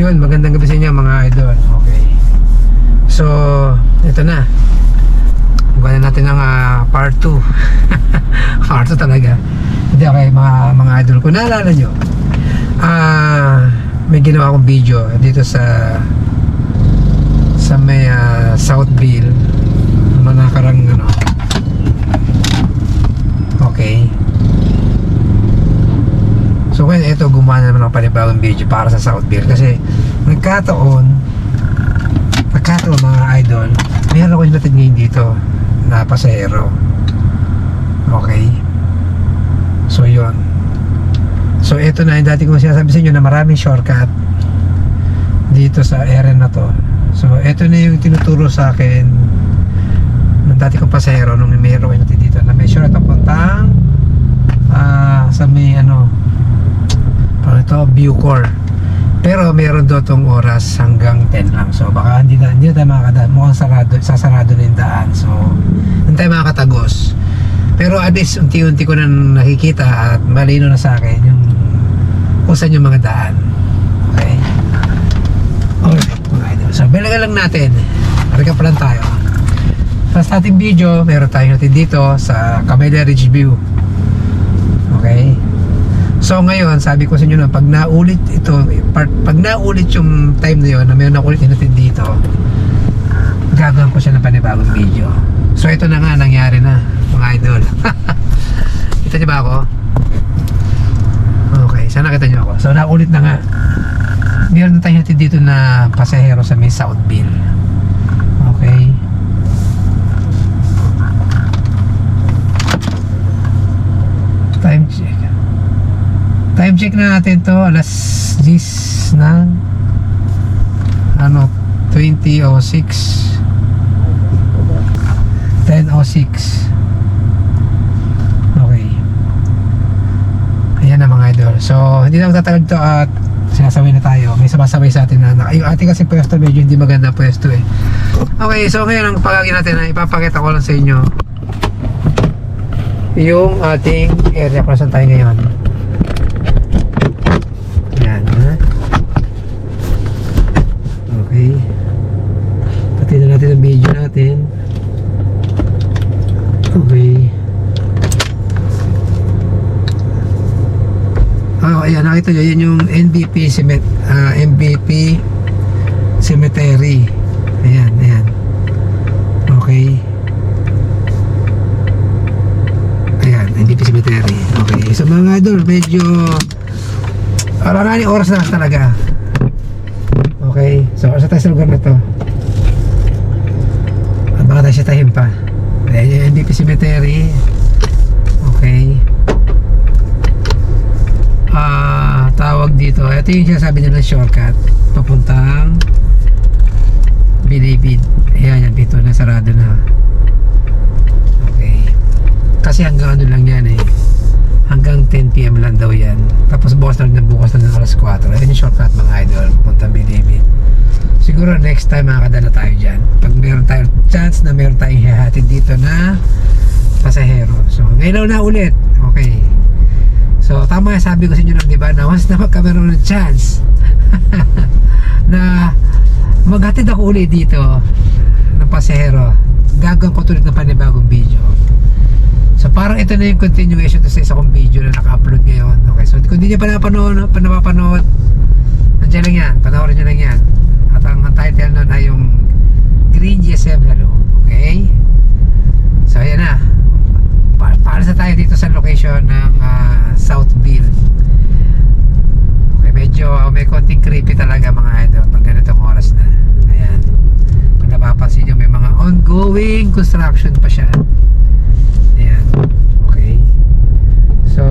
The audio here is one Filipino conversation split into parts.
Yun, magandang gabi sa inyo mga idol. Okay. So, ito na. Gawa na natin ng part 2. Part 2 talaga. Hindi, okay, mga idol. Kung naalala nyo, may ginawa akong video dito sa may Southville. Nakarang ano. Okay. So kaya ito, gumawa na naman ng panibagong video para sa Southville. Kasi nagkataon mga idol, meron ako natin ngayon dito na pasahero. Okay. So yun. So ito na yung dati kong sinasabi sa inyo na maraming shortcut dito sa area na to. So ito na yung tinuturo sa akin ng dati kong pasahero nung meron ko natin dito na may shortcut papuntang sa may ano, ito, Bucor. Pero meron doon tong oras hanggang 10 lang. So baka hindi na tayo makakadaan. Mukhang sasarado na yung daan. So hindi tayo makakatagos. Pero at least unti-unti ko na nakikita at malino na sa akin yung kung saan yung mga daan. Okay. Alright mga idol. So balikan lang natin. Marika pa lang tayo. Sa ating video, meron tayo natin dito sa Camellia Ridge View. Okay. So ngayon, sabi ko sa inyo na pag naulit ito, pag naulit yung time na yun, na mayroon na ulit natin dito, gagawin ko siya ng panibagong video. So ito na nga, nangyari na mga idol. Kita niyo ba ako? Okay, sana kita niyo ako. So naulit na nga. Mayroon na tayo natin dito na pasahero sa may Southville. Okay. Time check na natin to, alas 10 na ano, 20:06 10:06. Okay. Ayan na mga idol. So hindi na magtatagal to at sinasabay na tayo. May sabay sa atin na yung ating kasi pwesto medyo hindi maganda pwesto eh. Okay, so ngayon ang pagkagin natin na ipapakita ko lang sa inyo yung ating area kung saan tayo ngayon. Okay. Pati na natin ang video natin. Okay. Ayan, nakita nyo, yan yung MVP Cemetery. Ayan. Okay. Ayan, MVP Cemetery. Okay. So mga idol, medyo maraming oras na talaga. Okay, so sa tayo sa lugar na to, baka tayo siya tahin pa. Ayan yung MVP Cemetery. Okay. Tawag dito, ito yung sinasabi nila shortcut papuntang Bilibid. Ayan yan dito, nasarado na. Okay. Kasi hanggang ano lang yan eh, hanggang 10 PM lang daw yan. Tapos bukas na alas 4. Ayan yung shortcut mga idol, pupunta Bilibid. Siguro next time makakadala tayo dyan pag meron tayong chance na meron tayong hihatid dito na pasahero. So ngayon na ulit. Okay. So tama yung sabi ko sa inyo lang, diba, na once na magkameron ng chance na maghatid ako ulit dito ng pasahero, gagawin ko tuloy ng panibagong video. So parang ito na yung continuation to sa isa kong video na naka-upload ngayon. Okay, so kung hindi nyo pa napapanood, nandiyan lang yan, panoorin nyo lang yan. At ang title nun ay yung Green GSM Hello. Okay, so ayan na, paalis na tayo dito sa location ng Southville. Okay, medyo may konting creepy talaga mga idol pag ganitong oras na. Ayan, kung napapansin nyo, may mga ongoing construction pa siya. Ayan. Okay. So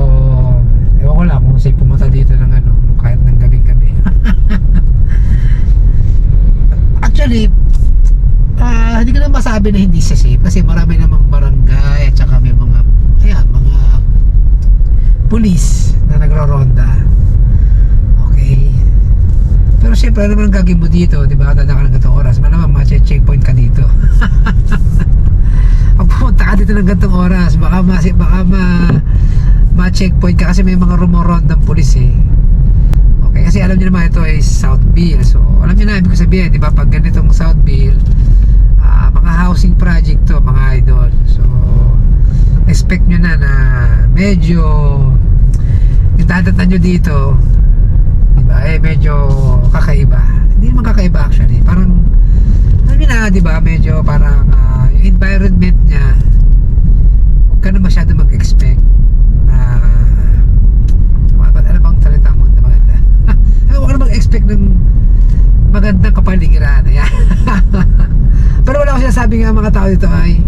ewan ko lang kung safe pumunta dito ng ano, kahit ng gabing-gabi. Actually hindi ko na masabi na hindi safe kasi marami namang barangay at saka may mga pulis na nagro-ronda. Okay. Pero syempre ano naman ang gagawin mo dito, diba? Dadaan ka ng ganitong oras, malamang ma-checkpoint ka dito. Pag pumunta ka dito ng ganitong oras, baka ma-checkpoint ka kasi may mga rumorondang pulis eh. Okay, kasi alam niyo naman ito ay Southville. So alam niyo na ibig sabihin, di ba, pag ganitong Southville, mga housing project to mga idol. So expect nyo na medyo yung dadatan nyo dito, di ba, medyo kakaiba. Hindi naman kakaiba actually, parang alam niyo na, di ba, medyo parang yung environment niya, huwag ka na masyado mag-expect ano bang salita mo na maganda. Huwag ka na mag-expect ng magandang kapaligiran. Ayan. Pero wala ko sinasabing nga mga tao dito ay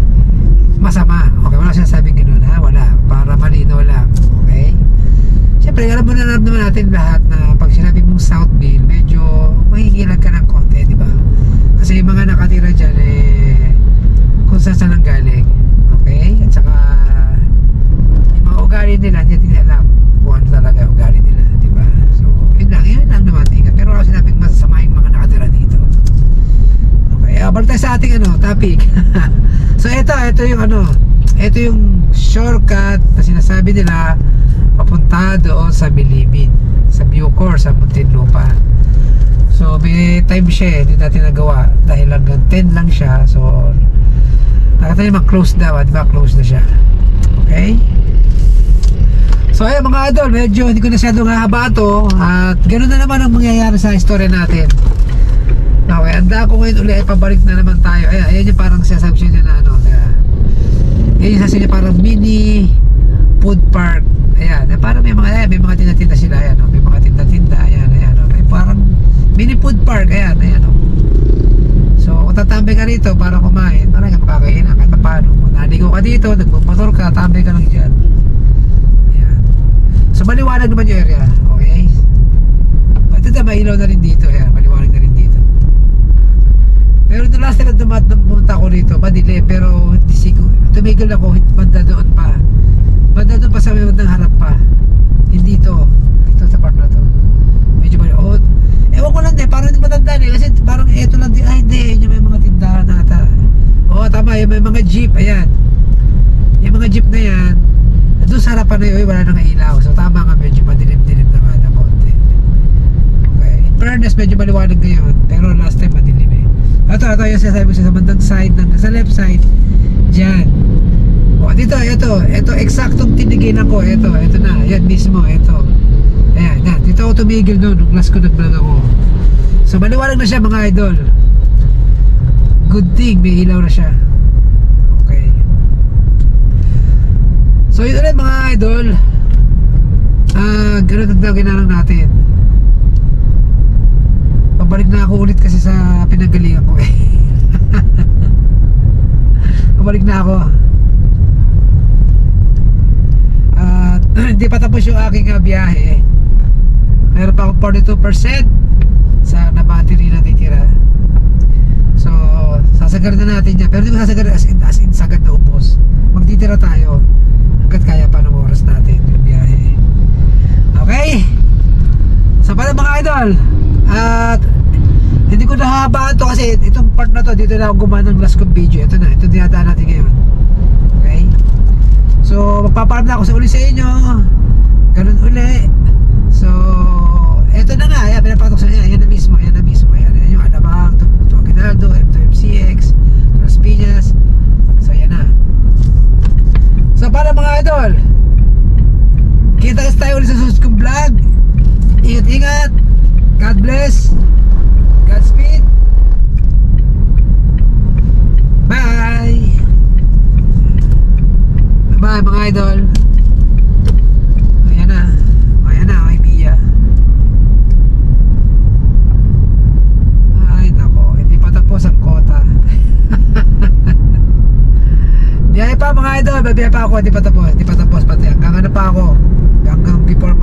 masama. Okay, wala ko sinasabing gano'n, ha? Wala. Para malino lang. Okay? Siyempre, alam mo na naman natin lahat na pag sinabi mong Southville, medyo mahihilag ka ng konti, di ba? Kasi yung mga nakatira dyan, kung saan ang galing. Okay? At saka yung mga ugali nila, hindi natin alam kung ano talaga yung ugali nila, di ba? So, yun lang naman tingin. Pero wala ko sinabing masasama yung mga nakatira dito. Okay, balik tayo sa ating topic. So ito yung shortcut na sinasabi nila papunta doon sa Bilibid, sa Bucor, sa Muntinlupa. So may time siya, hindi natin nagawa dahil hanggang 10 lang siya. So nakita niyo mag-close daw, di ba? Close na siya. Okay? So ayun mga idol, medyo hindi ko nasyadong hahaba to. At ganoon na naman ang mangyayari sa istorya natin. Okay, handa ko ngayon ulit, pabalik na naman tayo. Ayan yung parang sinasabi siya na yan yung sasabi niya parang mini food park. Ayan, parang may mga tinda-tinda sila. Ayan, may mga tinda-tinda. Ayan, may parang mini food park. Ayan. So kung tatambay ka rito para kumain, parang ka makakain kahit paano. Kung naligo ka dito, nagpumotor ka, tambay ka lang dyan. So maliwanag naman yung area. Okay? Pati na mailaw na rin dito. Ayan, maliwanag na rin dito. Pero the last time na pumunta ko rito, madilim. Pero hindi siguro, tumigil ako, banda doon pa. Banda doon pa sa may bandang harap pa. Hindi ito. Ito sa part na to. Medyo maliwanag. Ewan ko lang din, parang hindi matanda eh. Kasi parang eto lang din. Ay hindi, yung may mga tindahan na ata. Oo, tama, yung may mga jeep. Ayan. Yung mga jeep na yan, doon sa harapan na yun, wala nang ilaw. So tama nga, medyo madilim-dilim na nga na konti. Okay. In fairness, medyo maliwanag ngayon. Pero last time madilim eh. Ito yung sinasabi ko sa bandang side, sa left side. Diyan. O, dito, ito, eksaktong tinigilan ko. Ito na, yan mismo, ito. Ayan, yan. Dito ako tumigil doon, nung last ko nag-vlog ako. So maliwanag na siya mga idol. Good thing, may ilaw na siya. So yun ulit mga idol, ganun ang ginanong natin. Pabalik na ako ulit kasi sa pinanggalingan ko eh. Pabalik na ako. At hindi pa tapos yung aking biyahe. Meron pa akong 42% sa na-battery na titira. So sasagarin na natin yan. Pero hindi ko sasagarin as in sagad na ubos. Magtitira tayo hanggat kaya pa ng oras natin yung biyahe. Okay? So pala mga idol, at hindi ko nahabaan to kasi itong part na to, dito na ako gumawa ng last kong video. Ito dinadaan natin ngayon. Okay? So magpaparam na ako sa uli sa inyo. Ganun uli. So ito na nga, ayan, pinapatok sa inyo. Ayan na mismo. Ayan yung Alabang, Tuputo Aguinaldo, M2MCX, Las Piñas. So ayan na. So para mga idol, kita tayo ulit sa susunod kong vlog. Ingat-ingat. God bless. Godspeed. Bye. Bye mga idol. Ayan na, may biya. Ay nako, hindi pa tapos ang kota. Biyahe pa mga idol, biyahe pa ako, hindi pa tapos pati hanggang ano pa ako, hanggang before